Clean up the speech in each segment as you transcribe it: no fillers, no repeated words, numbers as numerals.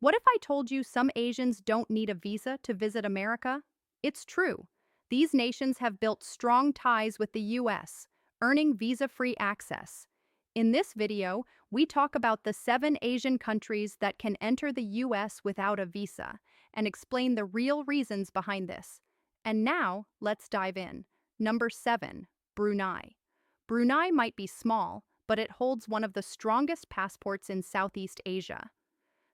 What if I told you some Asians don't need a visa to visit America? It's true. These nations have built strong ties with the US, earning visa-free access. In this video, we talk about the 7 Asian countries that can enter the US without a visa and explain the real reasons behind this. And now, let's dive in. Number 7, Brunei. Brunei might be small, but it holds one of the strongest passports in Southeast Asia.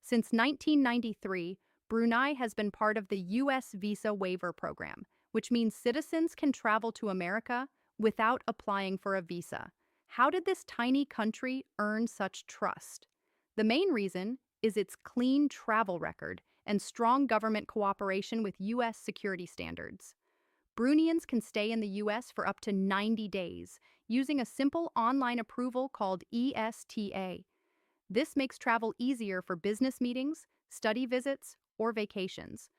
Since 1993, Brunei has been part of the U.S. Visa Waiver Program, which means citizens can travel to America without applying for a visa. How did this tiny country earn such trust? The main reason is its clean travel record and strong government cooperation with U.S. security standards. Bruneians can stay in the U.S. for up to 90 days using a simple online approval called ESTA. This makes travel easier for business meetings, study visits, or vacations.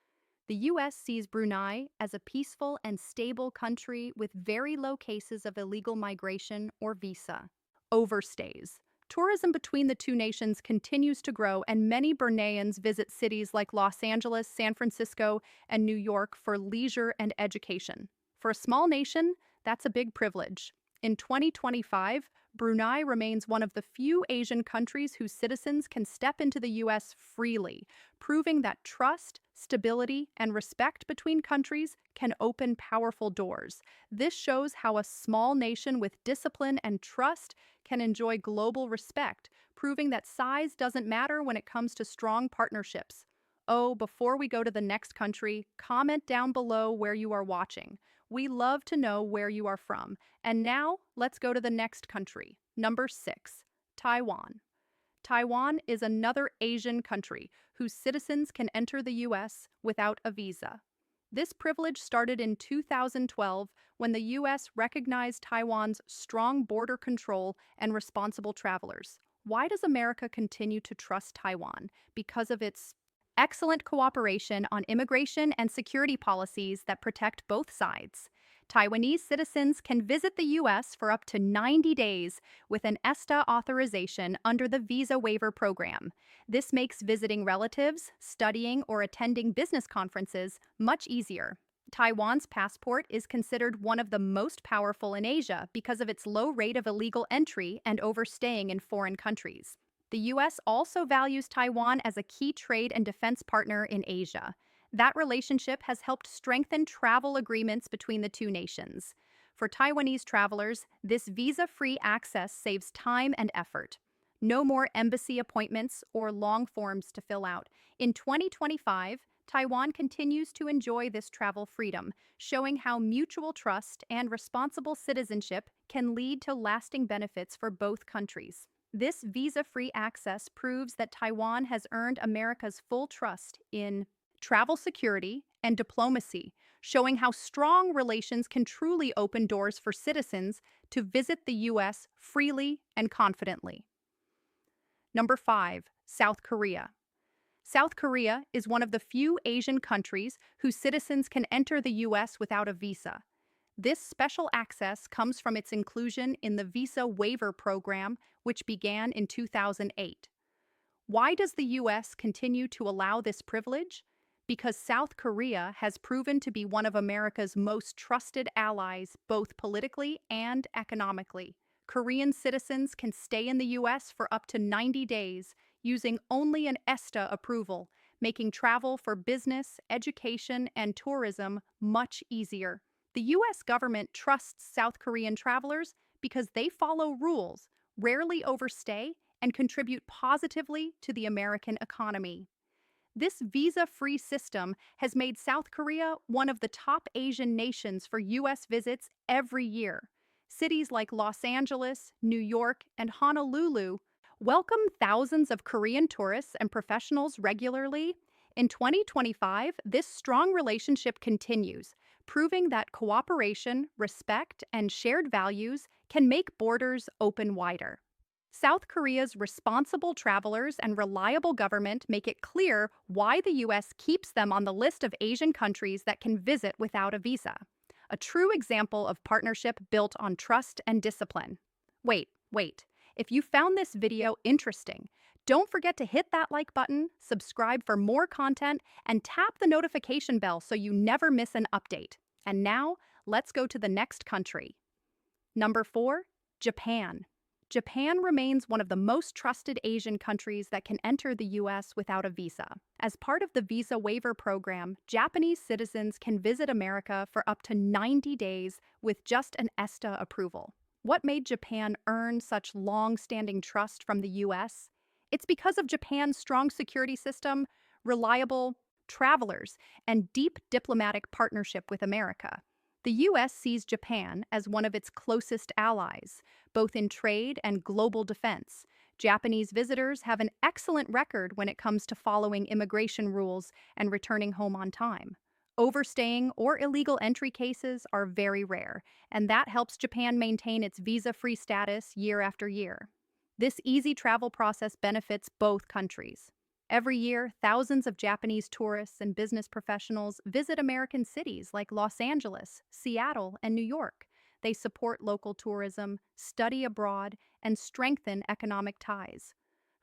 The US sees Brunei as a peaceful and stable country with very low cases of illegal migration or visa. Overstays. Tourism between the two nations continues to grow, and many Bruneians visit cities like Los Angeles, San Francisco, and New York for leisure and education. For a small nation, that's a big privilege. In 2025, Brunei remains one of the few Asian countries whose citizens can step into the US freely, proving that trust, stability, and respect between countries can open powerful doors. This shows how a small nation with discipline and trust can enjoy global respect, proving that size doesn't matter when it comes to strong partnerships. Oh, before we go to the next country, comment down below where you are watching. We love to know where you are from. And now, let's go to the next country. Number 6, Taiwan. Taiwan is another Asian country whose citizens can enter the US without a visa. This privilege started in 2012 when the US recognized Taiwan's strong border control and responsible travelers. Why does America continue to trust Taiwan? Because of its excellent cooperation on immigration and security policies that protect both sides. Taiwanese citizens can visit the U.S. for up to 90 days with an ESTA authorization under the Visa Waiver Program. This makes visiting relatives, studying, or attending business conferences much easier. Taiwan's passport is considered one of the most powerful in Asia because of its low rate of illegal entry and overstaying in foreign countries. The U.S. also values Taiwan as a key trade and defense partner in Asia. That relationship has helped strengthen travel agreements between the two nations. For Taiwanese travelers, this visa-free access saves time and effort. No more embassy appointments or long forms to fill out. In 2025, Taiwan continues to enjoy this travel freedom, showing how mutual trust and responsible citizenship can lead to lasting benefits for both countries. This visa-free access proves that Taiwan has earned America's full trust in travel security and diplomacy, showing how strong relations can truly open doors for citizens to visit the U.S. freely and confidently. Number 5, South Korea. South Korea is one of the few Asian countries whose citizens can enter the U.S. without a visa. This special access comes from its inclusion in the Visa Waiver Program, which began in 2008. Why does the U.S. continue to allow this privilege? Because South Korea has proven to be one of America's most trusted allies, both politically and economically. Korean citizens can stay in the U.S. for up to 90 days using only an ESTA approval, making travel for business, education, and tourism much easier. The U.S. government trusts South Korean travelers because they follow rules, rarely overstay, and contribute positively to the American economy. This visa-free system has made South Korea one of the top Asian nations for U.S. visits every year. Cities like Los Angeles, New York, and Honolulu welcome thousands of Korean tourists and professionals regularly. In 2025, this strong relationship continues, proving that cooperation, respect, and shared values can make borders open wider. South Korea's responsible travelers and reliable government make it clear why the U.S. keeps them on the list of Asian countries that can visit without a visa. A true example of partnership built on trust and discipline. Wait. If you found this video interesting, Don't forget to hit that like button, subscribe for more content, and tap the notification bell so you never miss an update. And now, let's go to the next country. Number 4, Japan. Japan remains one of the most trusted Asian countries that can enter the US without a visa. As part of the visa waiver program, Japanese citizens can visit America for up to 90 days with just an ESTA approval. What made Japan earn such long-standing trust from the US? It's because of Japan's strong security system, reliable travelers, and deep diplomatic partnership with America. The US sees Japan as one of its closest allies, both in trade and global defense. Japanese visitors have an excellent record when it comes to following immigration rules and returning home on time. Overstaying or illegal entry cases are very rare, and that helps Japan maintain its visa-free status year after year. This easy travel process benefits both countries. Every year, thousands of Japanese tourists and business professionals visit American cities like Los Angeles, Seattle, and New York. They support local tourism, study abroad, and strengthen economic ties.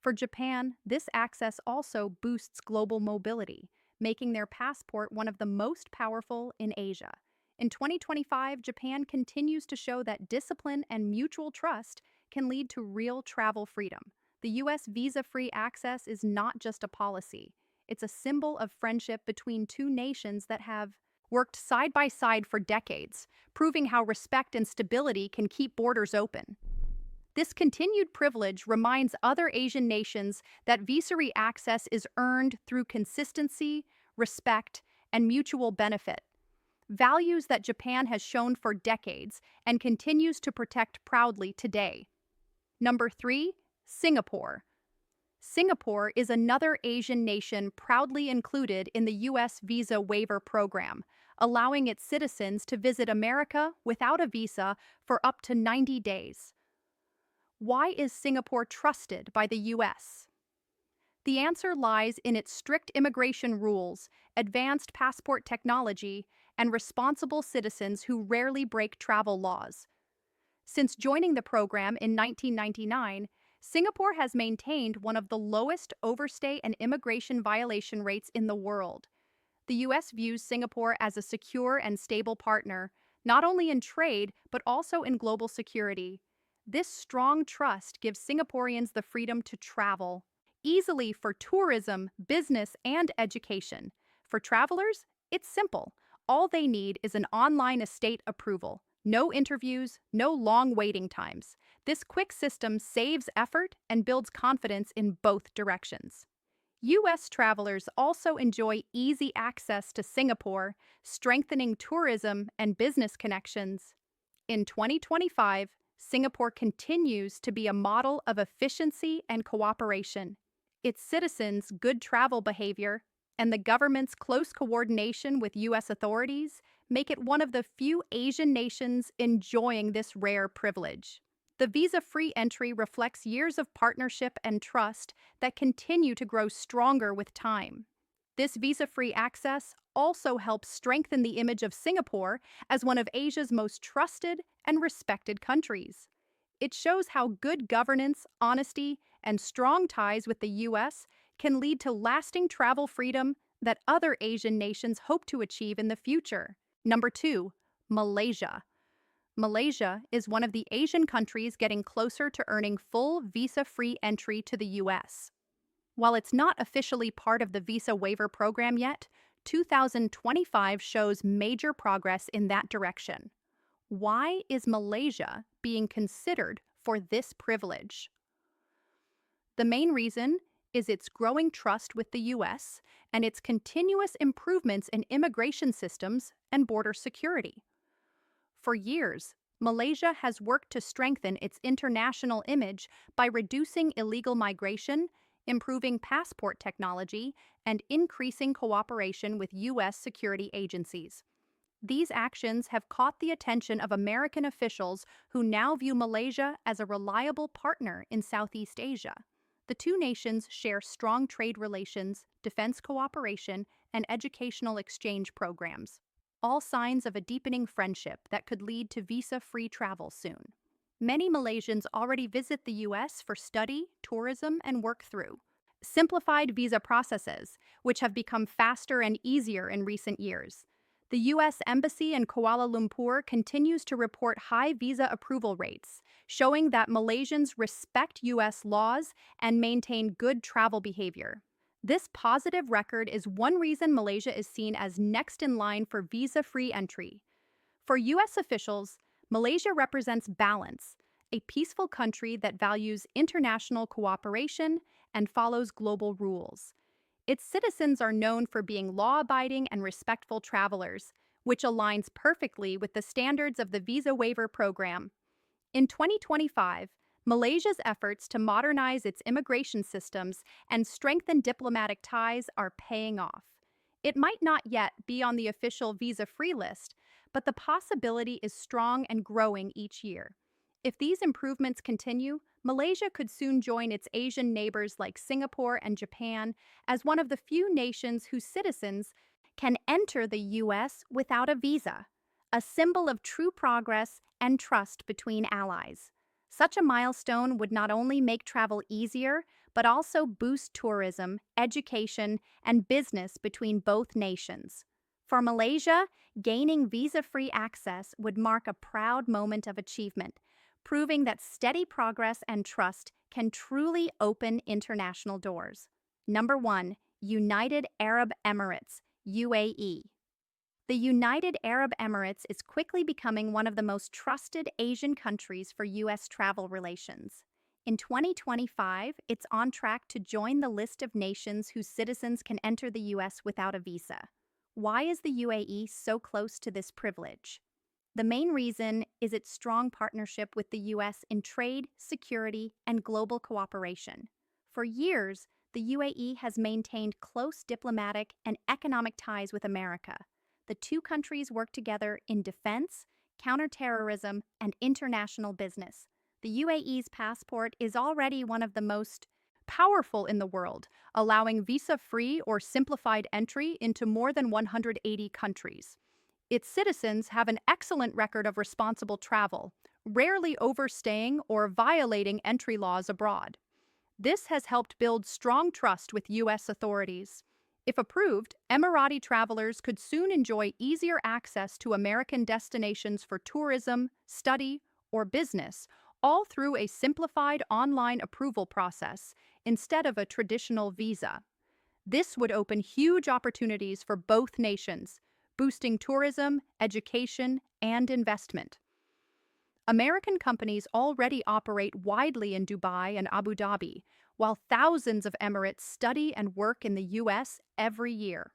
For Japan, this access also boosts global mobility, making their passport one of the most powerful in Asia. In 2025, Japan continues to show that discipline and mutual trust can lead to real travel freedom. The U.S. visa-free access is not just a policy. It's a symbol of friendship between two nations that have worked side by side for decades, proving how respect and stability can keep borders open. This continued privilege reminds other Asian nations that visa-free access is earned through consistency, respect, and mutual benefit, values that Japan has shown for decades and continues to protect proudly today. Number 3, Singapore. Singapore is another Asian nation proudly included in the U.S. visa waiver program, allowing its citizens to visit America without a visa for up to 90 days. Why is Singapore trusted by the U.S.? The answer lies in its strict immigration rules, advanced passport technology, and responsible citizens who rarely break travel laws. Since joining the program in 1999, Singapore has maintained one of the lowest overstay and immigration violation rates in the world. The U.S. views Singapore as a secure and stable partner, not only in trade, but also in global security. This strong trust gives Singaporeans the freedom to travel easily for tourism, business, and education. For travelers, it's simple. All they need is an online estate approval. No interviews, no long waiting times. This quick system saves effort and builds confidence in both directions. U.S. travelers also enjoy easy access to Singapore, strengthening tourism and business connections. In 2025, Singapore continues to be a model of efficiency and cooperation. Its citizens' good travel behavior and the government's close coordination with U.S. authorities make it one of the few Asian nations enjoying this rare privilege. The visa-free entry reflects years of partnership and trust that continue to grow stronger with time. This visa-free access also helps strengthen the image of Singapore as one of Asia's most trusted and respected countries. It shows how good governance, honesty, and strong ties with the U.S. can lead to lasting travel freedom that other Asian nations hope to achieve in the future. Number 2, Malaysia. Malaysia is one of the Asian countries getting closer to earning full visa-free entry to the U.S. While it's not officially part of the visa waiver program yet, 2025 shows major progress in that direction. Why is Malaysia being considered for this privilege? The main reason is its growing trust with the U.S. and its continuous improvements in immigration systems and border security. For years, Malaysia has worked to strengthen its international image by reducing illegal migration, improving passport technology, and increasing cooperation with U.S. security agencies. These actions have caught the attention of American officials who now view Malaysia as a reliable partner in Southeast Asia. The two nations share strong trade relations, defense cooperation, and educational exchange programs, all signs of a deepening friendship that could lead to visa-free travel soon. Many Malaysians already visit the US for study, tourism, and work through simplified visa processes, which have become faster and easier in recent years. The US Embassy in Kuala Lumpur continues to report high visa approval rates, showing that Malaysians respect US laws and maintain good travel behavior. This positive record is one reason Malaysia is seen as next in line for visa free entry. For U.S. officials, Malaysia represents balance, a peaceful country that values international cooperation and follows global rules. Its citizens are known for being law abiding and respectful travelers, which aligns perfectly with the standards of the Visa Waiver Program. In 2025, Malaysia's efforts to modernize its immigration systems and strengthen diplomatic ties are paying off. It might not yet be on the official visa free list, but the possibility is strong and growing each year. If these improvements continue, Malaysia could soon join its Asian neighbors like Singapore and Japan as one of the few nations whose citizens can enter the US without a visa, a symbol of true progress and trust between allies. Such a milestone would not only make travel easier, but also boost tourism, education, and business between both nations. For Malaysia, gaining visa-free access would mark a proud moment of achievement, proving that steady progress and trust can truly open international doors. Number 1. United Arab Emirates, UAE. The United Arab Emirates is quickly becoming one of the most trusted Asian countries for U.S. travel relations. In 2025, it's on track to join the list of nations whose citizens can enter the U.S. without a visa. Why is the UAE so close to this privilege? The main reason is its strong partnership with the U.S. in trade, security, and global cooperation. For years, the UAE has maintained close diplomatic and economic ties with America. The two countries work together in defense, counterterrorism, and international business. The UAE's passport is already one of the most powerful in the world, allowing visa-free or simplified entry into more than 180 countries. Its citizens have an excellent record of responsible travel, rarely overstaying or violating entry laws abroad. This has helped build strong trust with U.S. authorities. If approved, Emirati travelers could soon enjoy easier access to American destinations for tourism, study, or business, all through a simplified online approval process instead of a traditional visa. This would open huge opportunities for both nations, boosting tourism, education, and investment. American companies already operate widely in Dubai and Abu Dhabi, while thousands of Emirates study and work in the U.S. every year.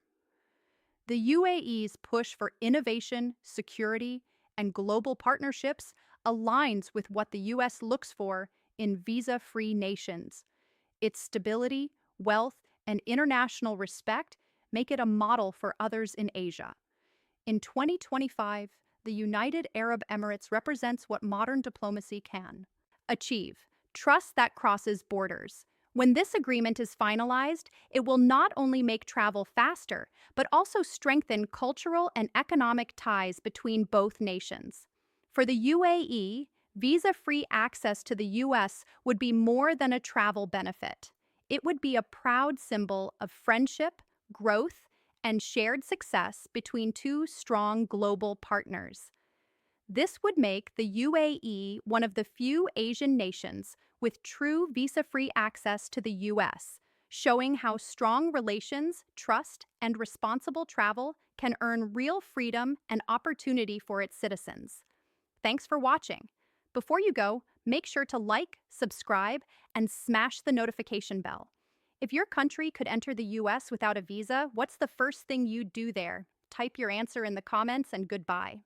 The UAE's push for innovation, security, and global partnerships aligns with what the U.S. looks for in visa-free nations. Its stability, wealth, and international respect make it a model for others in Asia. In 2025, the United Arab Emirates represents what modern diplomacy can achieve: trust that crosses borders. When this agreement is finalized, it will not only make travel faster, but also strengthen cultural and economic ties between both nations. For the UAE, visa-free access to the U.S. would be more than a travel benefit. It would be a proud symbol of friendship, growth, and shared success between two strong global partners. This would make the UAE one of the few Asian nations with true visa-free access to the U.S., showing how strong relations, trust, and responsible travel can earn real freedom and opportunity for its citizens. Thanks for watching. Before you go, make sure to like, subscribe, and smash the notification bell. If your country could enter the US without a visa, what's the first thing you'd do there? Type your answer in the comments and goodbye.